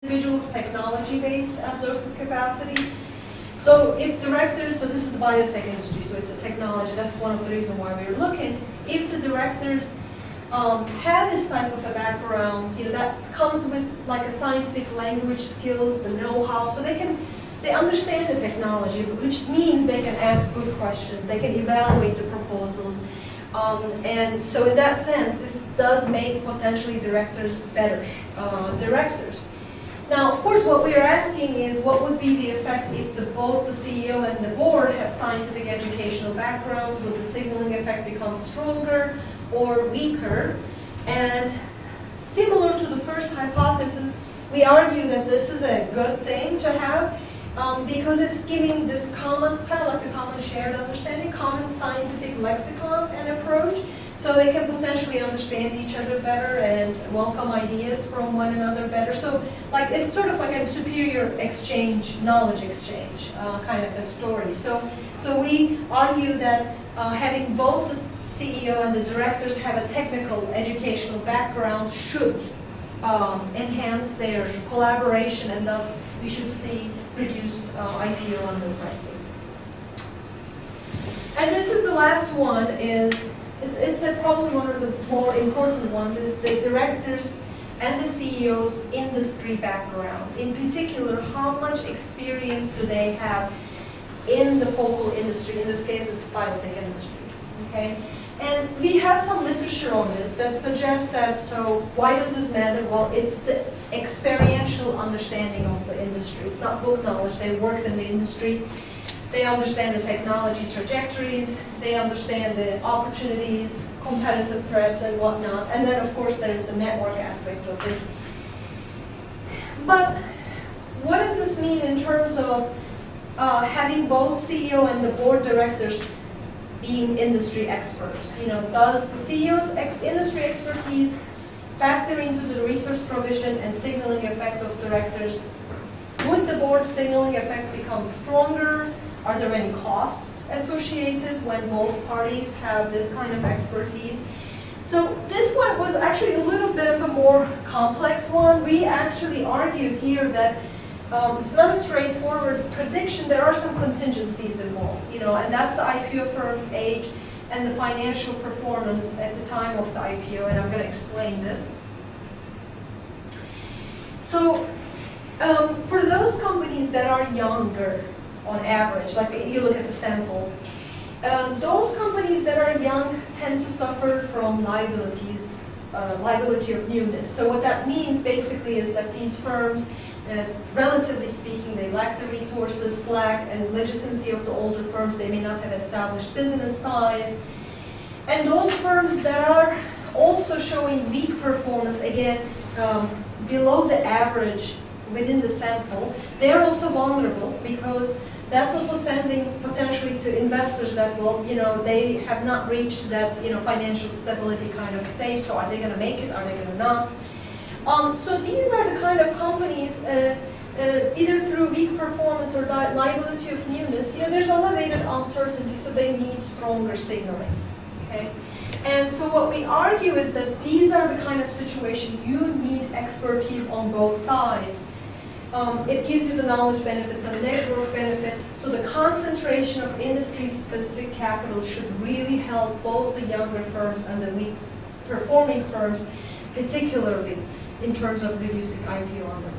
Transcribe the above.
individuals' technology-based absorptive capacity. So if directors, so this is the biotech industry, so it's a technology, that's one of the reasons why we're looking. If the directors have this type of a background, that comes with like a scientific language skills, the know-how, so they understand the technology, which means they can ask good questions, they can evaluate the proposals, and so in that sense, this does make potentially directors better directors. Now, of course, what we're asking is what would be the effect if both the CEO and the board have scientific educational backgrounds? Would the signaling effect become stronger or weaker? And similar to the first hypothesis, we argue that this is a good thing to have because it's giving this common, kind of like the common shared understanding, common scientific lexicon and approach, so they can potentially understand each other better and welcome ideas from one another better. So like it's sort of like a superior exchange, knowledge exchange kind of a story. So we argue that having both the CEO and the directors have a technical educational background should enhance their collaboration, and thus we should see reduced IPO underpricing. And this is the last one. It's probably one of the more important ones, is the directors and the CEO's industry background. In particular, how much experience do they have in the focal industry? In this case, it's biotech industry. Okay? And we have some literature on this that suggests that, so why does this matter? Well, it's the experiential understanding of the industry. It's not book knowledge. They worked in the industry. They understand the technology trajectories. They understand the opportunities, competitive threats, and whatnot. And then, of course, there's the network aspect of it. But what does this mean in terms of having both CEO and the board directors being industry experts? Does the CEO's industry expertise factor into the resource provision and signaling effect of directors? Would the board signaling effect become stronger? Are there any costs associated when both parties have this kind of expertise? So this one was actually a little bit of a more complex one. We actually argued here that it's not a straightforward prediction. There are some contingencies involved, and that's the IPO firm's age and the financial performance at the time of the IPO, and I'm going to explain this. So for those companies that are younger, on average, like you look at the sample, those companies that are young tend to suffer from liability of newness. So what that means basically is that these firms, relatively speaking, they lack the resources, slack, and legitimacy of the older firms. They may not have established business ties. And those firms that are also showing weak performance, again, below the average within the sample, they are also vulnerable because that's also sending potentially to investors that, well, they have not reached that, financial stability kind of stage. So are they going to make it? Are they going to not? So these are the kind of companies, either through weak performance or liability of newness, there's elevated uncertainty, so they need stronger signaling. Okay? And so what we argue is that these are the kind of situation you need expertise on both sides. It gives you the knowledge benefits and the network benefits. So the concentration of industry-specific capital should really help both the younger firms and the weak-performing firms, particularly in terms of reducing IPO underpricing.